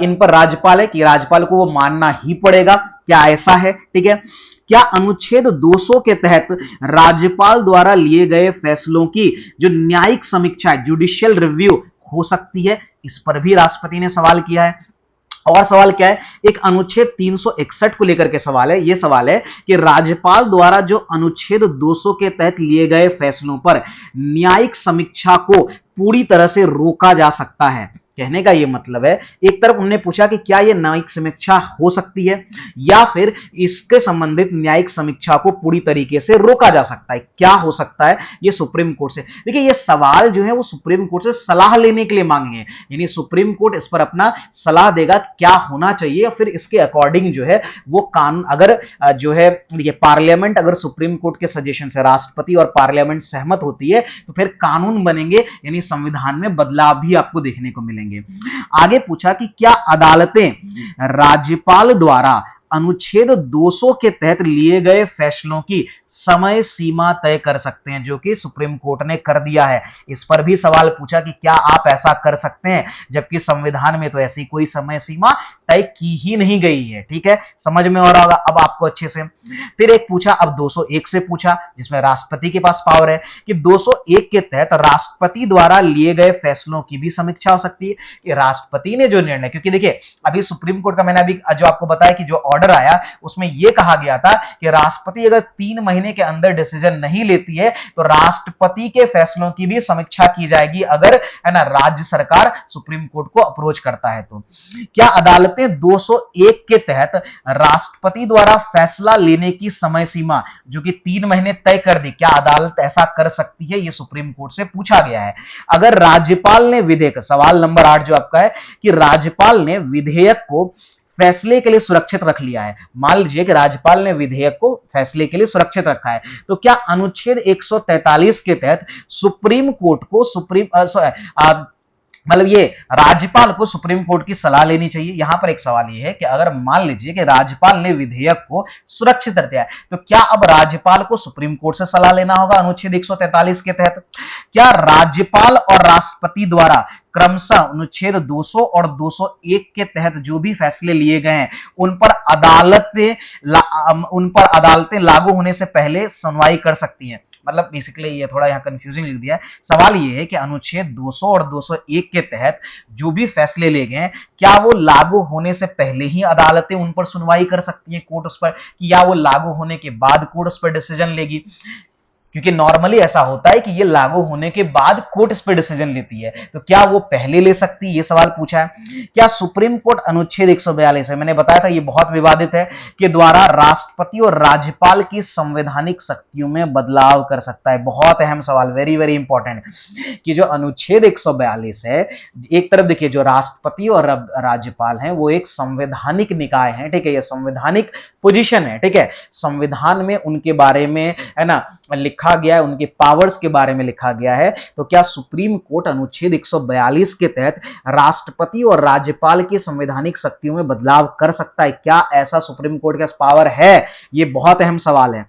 इन पर राज्यपाल है कि राज्यपाल को वो मानना ही पड़ेगा, क्या ऐसा है? ठीक है, क्या अनुच्छेद 200 के तहत राज्यपाल द्वारा लिए गए फैसलों की जो न्यायिक समीक्षा जुडिशियल रिव्यू हो सकती है, इस पर भी राष्ट्रपति ने सवाल किया है। और सवाल क्या है, एक अनुच्छेद 361 को लेकर के सवाल है। यह सवाल है कि राज्यपाल द्वारा जो अनुच्छेद 200 के तहत लिए गए फैसलों पर न्यायिक समीक्षा को पूरी तरह से रोका जा सकता है। कहने का यह मतलब है, एक तरफ उन्होंने पूछा कि क्या यह न्यायिक समीक्षा हो सकती है या फिर इसके संबंधित न्यायिक समीक्षा को पूरी तरीके से रोका जा सकता है, क्या हो सकता है यह सुप्रीम कोर्ट से। देखिए यह सवाल जो है वो सुप्रीम कोर्ट से सलाह लेने के लिए मांगे हैं, यानी सुप्रीम कोर्ट इस पर अपना सलाह देगा क्या होना चाहिए, फिर इसके अकॉर्डिंग जो है वो कानून, अगर जो है ये पार्लियामेंट अगर सुप्रीम कोर्ट के सजेशन से राष्ट्रपति और पार्लियामेंट सहमत होती है तो फिर कानून बनेंगे, यानी संविधान में बदलाव भी आपको देखने को मिलेंगे। आगे पूछा कि क्या अदालतें राज्यपाल द्वारा अनुच्छेद 200 के तहत लिए गए फैसलों की समय सीमा तय कर सकते हैं, जो कि सुप्रीम कोर्ट ने कर दिया है। इस पर भी सवाल पूछा कि क्या आप ऐसा कर सकते हैं, जबकि संविधान में तो ऐसी कोई समय सीमा तय की ही नहीं गई है। ठीक है, समझ में आ रहा होगा अब आपको अच्छे से। फिर एक पूछा, अब 201 से पूछा जिसमें राष्ट्रपति के पास पावर है कि 201 के तहत राष्ट्रपति द्वारा लिए गए फैसलों की भी समीक्षा हो सकती है कि राष्ट्रपति ने जो निर्णय, क्योंकि देखिए अभी सुप्रीम कोर्ट का मैंने अभी जो आपको बताया कि जो ऑर्डर आया उसमें यह कहा गया था कि राष्ट्रपति अगर 3 महीने के अंदर डिसीजन नहीं लेती है तो राष्ट्रपति के फैसलों की भी समीक्षा की जाएगी, अगर है ना राज्य सरकार सुप्रीम कोर्ट को अप्रोच करता है तो। क्या अदालतें 201 के तहत राष्ट्रपति द्वारा फैसला लेने की समय सीमा जो कि 3 महीने तय कर दी, क्या अदालत ऐसा कर सकती है, यह सुप्रीम कोर्ट से पूछा गया है। अगर राज्यपाल ने विधेयक, सवाल नंबर 8 जो आपका है कि राज्यपाल ने विधेयक को फैसले के लिए सुरक्षित रख लिया है, मान लीजिए कि राज्यपाल ने विधेयक को फैसले के लिए सुरक्षित रखा है, तो क्या अनुच्छेद 143 के तहत सुप्रीम कोर्ट को मतलब ये राज्यपाल को सुप्रीम कोर्ट की सलाह लेनी चाहिए। यहां पर एक सवाल ये है कि अगर मान लीजिए कि राज्यपाल ने विधेयक को सुरक्षित रख दिया है तो क्या अब राज्यपाल को सुप्रीम कोर्ट से सलाह लेना होगा अनुच्छेद 143 के तहत। क्या राज्यपाल और राष्ट्रपति द्वारा क्रमशः अनुच्छेद 200 और 201 के तहत जो भी फैसले लिए गए हैं उन पर अदालतें लागू होने से पहले सुनवाई कर सकती हैं। मतलब बेसिकली ये थोड़ा यहां कंफ्यूजिंग लिख दिया है। सवाल ये है कि अनुच्छेद 200 और 201 के तहत जो भी फैसले लिए गए हैं क्या वो लागू होने से पहले ही अदालतें उन पर सुनवाई कर सकती हैं कोर्ट उस पर, कि या वो लागू होने के बाद कोर्ट उस पर डिसीजन लेगी। क्योंकि नॉर्मली ऐसा होता है कि ये लागू होने के बाद कोर्ट इस पर डिसीजन लेती है, तो क्या वो पहले ले सकती है, ये सवाल पूछा है। क्या सुप्रीम कोर्ट अनुच्छेद 142 है, मैंने बताया था ये बहुत विवादित है, के द्वारा राष्ट्रपति और राज्यपाल की संवैधानिक शक्तियों में बदलाव कर सकता है। बहुत अहम सवाल, वेरी वेरी इंपॉर्टेंट, कि जो अनुच्छेद 142 है, एक तरफ देखिए जो राष्ट्रपति और राज्यपाल हैं वो एक संवैधानिक निकाय है, ठीक है, ये संवैधानिक पोजीशन है, ठीक है, संविधान में उनके बारे में है ना लिखा गया है, उनके पावर्स के बारे में लिखा गया है। तो क्या सुप्रीम कोर्ट अनुच्छेद 142 के तहत राष्ट्रपति और राज्यपाल की संवैधानिक शक्तियों में बदलाव कर सकता है, क्या ऐसा सुप्रीम कोर्ट के पास पावर है, यह बहुत अहम सवाल है।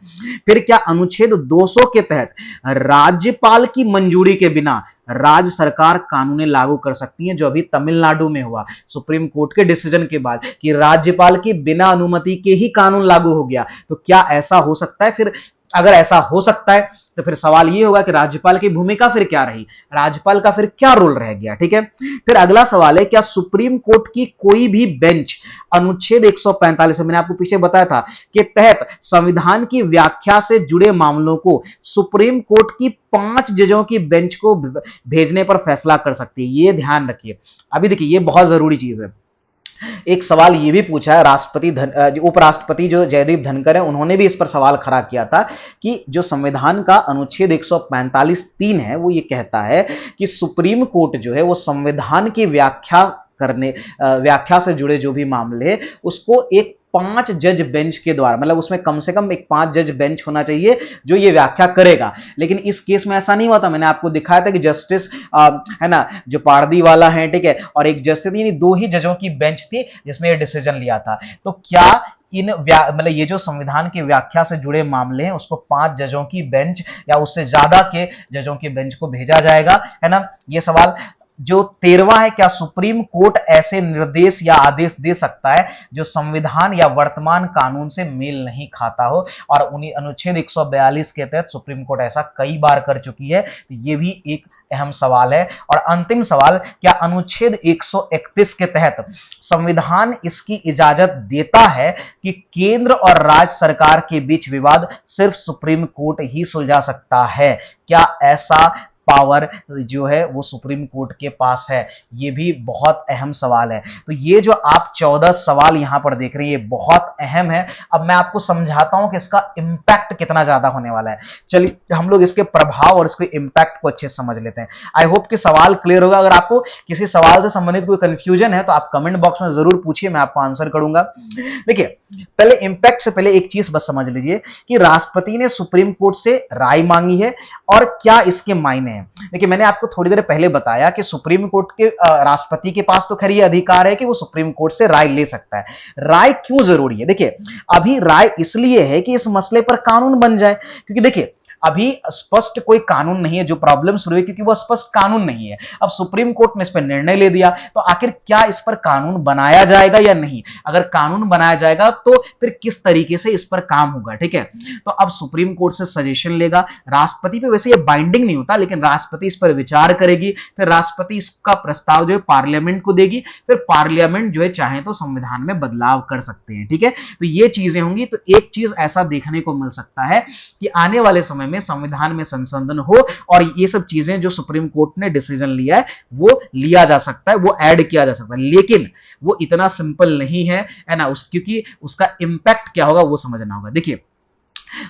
फिर क्या अनुच्छेद 200 के तहत राज्यपाल की मंजूरी के बिना राज्य सरकार कानून लागू कर सकती है, जो अभी तमिलनाडु में हुआ सुप्रीम कोर्ट के डिसीजन के बाद कि राज्यपाल की बिना अनुमति के ही कानून लागू हो गया, तो क्या ऐसा हो सकता है। फिर अगर ऐसा हो सकता है तो फिर सवाल ये होगा कि राज्यपाल की भूमिका फिर क्या रही, राज्यपाल का फिर क्या रोल रह गया। ठीक है, फिर अगला सवाल है, क्या सुप्रीम कोर्ट की कोई भी बेंच अनुच्छेद 145 मैंने आपको पीछे बताया था के तहत संविधान की व्याख्या से जुड़े मामलों को सुप्रीम कोर्ट की 5 जजों की बेंच को भेजने पर फैसला कर सकती है? ये ध्यान रखिए। अभी देखिए ये बहुत जरूरी चीज है। एक सवाल ये भी पूछा है, उपराष्ट्रपति जो जयदीप धनखड़ है उन्होंने भी इस पर सवाल खड़ा किया था कि जो संविधान का अनुच्छेद 145(3) है वो ये कहता है कि सुप्रीम कोर्ट जो है वो संविधान की व्याख्या से जुड़े जो भी मामले हैं उसको एक 5 जज बेंच के द्वारा, मतलब उसमें कम से कम एक 5 जज बेंच होना चाहिए जो ये व्याख्या करेगा। लेकिन इस केस में ऐसा नहीं हुआ था। मैंने आपको दिखाया था कि जस्टिस है ना जो पारदी वाला है, ठीक है, और एक जस्टिस, यानी 2 ही जजों की बेंच थी जिसने ये डिसीजन लिया था। तो क्या इन मतलब ये जो संविधान की व्याख्या से जुड़े मामले हैं उसको 5 जजों की बेंच या उससे ज्यादा के जजों की बेंच को भेजा जाएगा, है ना, ये सवाल। जो 13वां है, क्या सुप्रीम कोर्ट ऐसे निर्देश या आदेश दे सकता है जो संविधान या वर्तमान कानून से मेल नहीं खाता हो? और उन्हीं अनुच्छेद 142 के तहत सुप्रीम कोर्ट ऐसा कई बार कर चुकी है। तो ये भी एक अहम सवाल है। और अंतिम सवाल, क्या अनुच्छेद 131 के तहत संविधान इसकी इजाजत देता है कि केंद्र और राज्य सरकार के बीच विवाद सिर्फ सुप्रीम कोर्ट ही सुलझा सकता है? क्या ऐसा पावर जो है वो सुप्रीम कोर्ट के पास है? ये भी बहुत अहम सवाल है। तो ये जो आप 14 सवाल यहां पर देख रहे हैं ये बहुत अहम है। अब मैं आपको समझाता हूं कि इसका इंपैक्ट कितना ज्यादा होने वाला है। चलिए हम लोग इसके प्रभाव और इसके इंपैक्ट को अच्छे से समझ लेते हैं। आई होप कि सवाल क्लियर होगा। अगर आपको किसी सवाल से संबंधित कोई कंफ्यूजन है तो आप कमेंट बॉक्स में जरूर पूछिए, मैं आपको आंसर करूंगा। देखिए पहले इंपैक्ट से पहले एक चीज बस समझ लीजिए कि राष्ट्रपति ने सुप्रीम कोर्ट से राय मांगी है और क्या इसके मायने हैं। देखिए मैंने आपको थोड़ी देर पहले बताया कि सुप्रीम कोर्ट के राष्ट्रपति के पास तो खैर ये अधिकार है कि वो सुप्रीम कोर्ट से राय ले सकता है। राय क्यों जरूरी है? देखिए अभी राय इसलिए है कि इस मसले पर कानून बन जाए, क्योंकि देखिए अभी स्पष्ट कोई कानून नहीं है। जो प्रॉब्लम शुरू हुई क्योंकि वो स्पष्ट कानून नहीं है। अब सुप्रीम कोर्ट ने इस पर निर्णय ले दिया तो आखिर क्या इस पर कानून बनाया जाएगा या नहीं? अगर कानून बनाया जाएगा तो फिर किस तरीके से इस पर काम होगा, ठीक है। तो अब सुप्रीम कोर्ट से सजेशन लेगा राष्ट्रपति पे। वैसे ये बाइंडिंग नहीं होता लेकिन राष्ट्रपति इस पर विचार करेगी, फिर राष्ट्रपति इसका प्रस्ताव जो है पार्लियामेंट को देगी, फिर पार्लियामेंट जो है चाहे तो संविधान में बदलाव कर सकते हैं, ठीक है। तो ये चीजें होंगी। तो एक चीज ऐसा देखने को मिल सकता है कि आने वाले समय में संविधान में संशोधन हो और ये सब चीजें जो सुप्रीम कोर्ट ने डिसीजन लिया है वो लिया जा सकता है, वो ऐड किया जा सकता है। लेकिन वो इतना सिंपल नहीं है ना, क्योंकि उसका इंपैक्ट क्या होगा वो समझना होगा। देखिए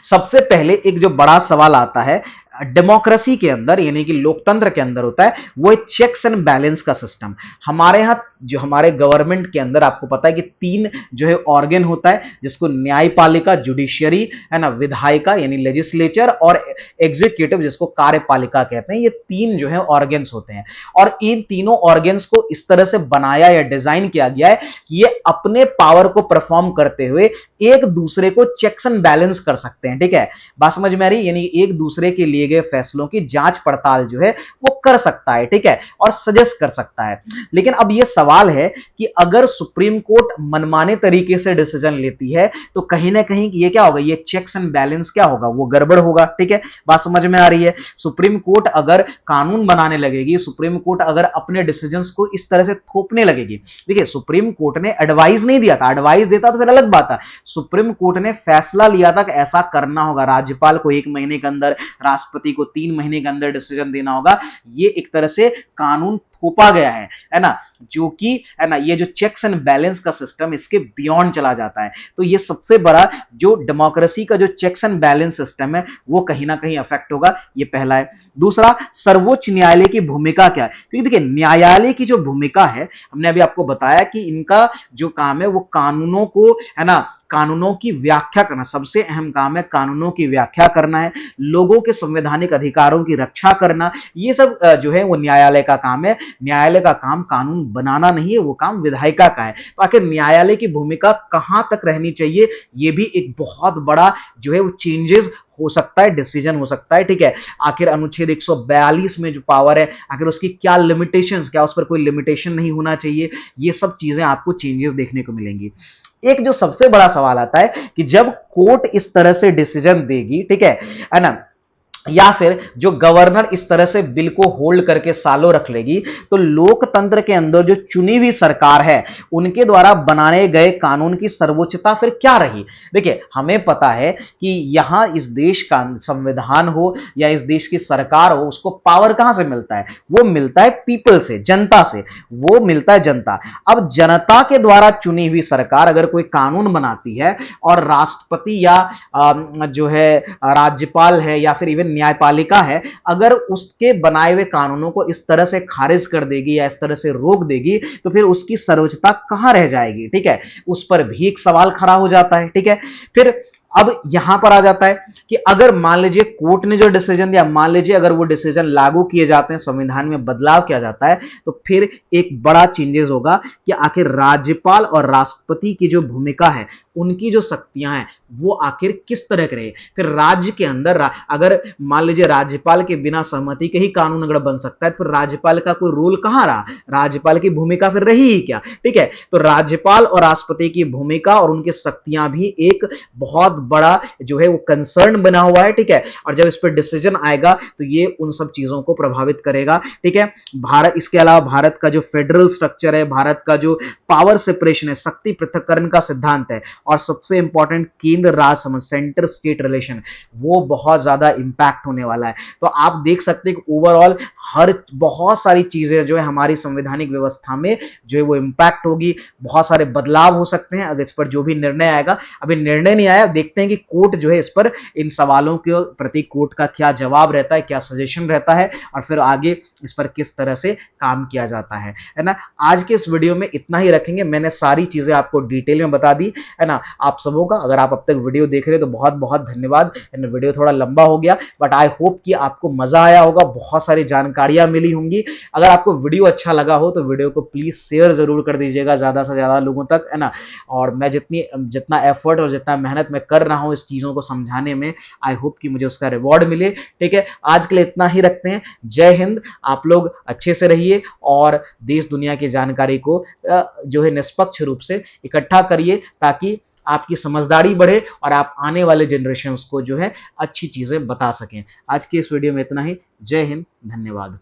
सबसे पहले एक जो बड़ा सवाल आता है डेमोक्रेसी के अंदर, यानी कि लोकतंत्र के अंदर होता है, वो है चेक्स एंड बैलेंस का सिस्टम। हमारे यहां जो हमारे गवर्नमेंट के अंदर आपको पता है कि 3 जो है ऑर्गन होता है, जिसको न्यायपालिका जुडिशियरी है ना, विधायिका यानी लेजिस्लेचर, और एग्जीक्यूटिव जिसको कार्यपालिका कहते हैं। ये 3 जो है ऑर्गन्स होते हैं और इन तीनों ऑर्गन्स को इस तरह से बनाया या डिजाइन किया गया है कि ये अपने पावर को परफॉर्म करते हुए एक दूसरे को चेक्स एंड बैलेंस कर सकते हैं, ठीक है। बात समझ में आ रही? यानी एक दूसरे के लिए गए फैसलों की जांच पड़ताल जो है वो कर सकता है, ठीक है, और सजेस्ट कर सकता है। लेकिन अब यह सवाल है कि अगर सुप्रीम कोर्ट मनमाने तरीके से डिसीजन लेती है तो कहीं ना कहीं ये क्या होगा, ये चेक्स एंड बैलेंस क्या होगा, वो गड़बड़ होगा, ठीक है। बात समझ में आ रही है? सुप्रीम कोर्ट अगर कानून बनाने लगेगी, सुप्रीम कोर्ट अगर अपने डिसीजंस को इस तरह से थोपने लगेगी। देखिए सुप्रीम कोर्ट ने एडवाइस नहीं दिया था, एडवाइस देता तो फिर अलग बात है। सुप्रीम कोर्ट ने फैसला लिया था कि ऐसा करना होगा, राज्यपाल को 1 महीने के अंदर, राष्ट्रपति को 3 महीने के अंदर डिसीजन देना होगा। ये एक तरह से कानून थोपा गया है ना, जो कि है ना ये जो चेक्स एंड बैलेंस का सिस्टम इसके बियॉन्ड चला जाता है। तो ये सबसे बड़ा जो डेमोक्रेसी का जो चेक्स एंड बैलेंस सिस्टम है वो कहीं ना कहीं अफेक्ट होगा। ये पहला है। दूसरा, सर्वोच्च न्यायालय की भूमिका क्या है? क्योंकि देखिए न्यायालय की जो भूमिका है, हमने अभी आपको बताया कि इनका जो काम है वो कानूनों को, है ना, कानूनों की व्याख्या करना, सबसे अहम काम है कानूनों की व्याख्या करना है, लोगों के संवैधानिक अधिकारों की रक्षा करना। ये सब जो है वो न्यायालय का काम है। न्यायालय का काम कानून बनाना नहीं है, वो काम विधायिका का है। तो आखिर न्यायालय की भूमिका कहां तक रहनी चाहिए, ये भी एक बहुत बड़ा जो है वो चेंजेस हो सकता है, डिसीजन हो सकता है, ठीक है। आखिर अनुच्छेद 142 में जो पावर है, आखिर उसकी क्या लिमिटेशंस, क्या उस पर कोई लिमिटेशन नहीं होना चाहिए, ये सब चीजें आपको चेंजेस देखने को मिलेंगी। एक जो सबसे बड़ा सवाल आता है कि जब कोर्ट इस तरह से डिसीजन देगी, ठीक है ना, या फिर जो गवर्नर इस तरह से बिल को होल्ड करके सालों रख लेगी, तो लोकतंत्र के अंदर जो चुनी हुई सरकार है उनके द्वारा बनाए गए कानून की सर्वोच्चता फिर क्या रही। देखिए, हमें पता है कि यहां इस देश का संविधान हो या इस देश की सरकार हो, उसको पावर कहां से मिलता है? वो मिलता है पीपल से, जनता से, वो मिलता है जनता। अब जनता के द्वारा चुनी हुई सरकार अगर कोई कानून बनाती है और राष्ट्रपति या जो है राज्यपाल है या फिर इवन न्यायपालिका है, अगर उसके बनाए हुए कानूनों को इस तरह से खारिज कर देगी या इस तरह से रोक देगी, तो फिर उसकी सर्वोच्चता कहां रह जाएगी, ठीक है। उस पर भी एक सवाल खड़ा हो जाता है, ठीक है। फिर अब यहां पर आ जाता है कि अगर मान लीजिए कोर्ट ने जो डिसीजन दिया, मान लीजिए अगर वो डिसीजन लागू किए जाते हैं, संविधान में बदलाव किया जाता है, तो फिर एक बड़ा चेंजेस होगा कि आखिर राज्यपाल और राष्ट्रपति की जो भूमिका है, उनकी जो शक्तियां हैं, वो आखिर किस तरह की रहे। फिर राज्य के अंदर अगर मान लीजिए राज्यपाल के बिना सहमति के ही कानून अगर बन सकता है, तो फिर राज्यपाल का कोई रोल कहां रहा, राज्यपाल की भूमिका फिर रही ही क्या, ठीक है। तो राज्यपाल और राष्ट्रपति की भूमिका और उनकी शक्तियां भी एक बहुत बड़ा जो है वो कंसर्न बना हुआ है, ठीक है। और जब इस पर डिसीजन आएगा तो ये उन सब चीजों को प्रभावित करेगा, ठीक है। भारत, इसके अलावा भारत का जो फेडरल स्ट्रक्चर है, भारत का जो पावर सेपरेशन है, शक्ति पृथक्करण का सिद्धांत है, और सबसे इंपॉर्टेंट केंद्र राज्य संबंध, सेंटर स्टेट रिलेशन, वो बहुत ज्यादा इंपैक्ट होने वाला है। तो आप देख सकते हैं कि ओवरऑल हर बहुत सारी चीजें जो है हमारी संवैधानिक व्यवस्था में जो है वो इंपैक्ट होगी, बहुत सारे बदलाव हो सकते हैं अगर इस पर जो भी निर्णय आएगा। अभी निर्णय नहीं आया, देखते हैं कि कोर्ट जो है इस पर, इन सवालों के प्रति कोर्ट का क्या जवाब रहता है, क्या सजेशन रहता है, और फिर आगे इस पर किस तरह से काम किया जाता है ना। आज के इस वीडियो में इतना ही रखेंगे, मैंने सारी चीजें आपको डिटेल में बता दी है ना। आप सबों का, अगर आप अब तक वीडियो देख रहे हो तो बहुत बहुत धन्यवाद। वीडियो थोड़ा लंबा हो गया, बट आई होप कि आपको मजा आया होगा, बहुत सारी जानकारियां मिली होंगी। अगर आपको वीडियो अच्छा लगा हो तो वीडियो को प्लीज शेयर जरूर कर दीजिएगा ज्यादा से ज्यादा लोगों तक, है ना। और मैं जितना एफर्ट और जितना मेहनत मैं कर रहा हूं इस चीजों को समझाने में, आई होप कि मुझे उसका रिवॉर्ड मिले, ठीक है। आज के लिए इतना ही रखते हैं। जय हिंद। आप लोग अच्छे से रहिए और देश दुनिया की जानकारी को जो है निष्पक्ष रूप से इकट्ठा करिए, ताकि आपकी समझदारी बढ़े और आप आने वाले जनरेशंस को जो है अच्छी चीजें बता सकें। आज की इस वीडियो में इतना ही। जय हिंद, धन्यवाद।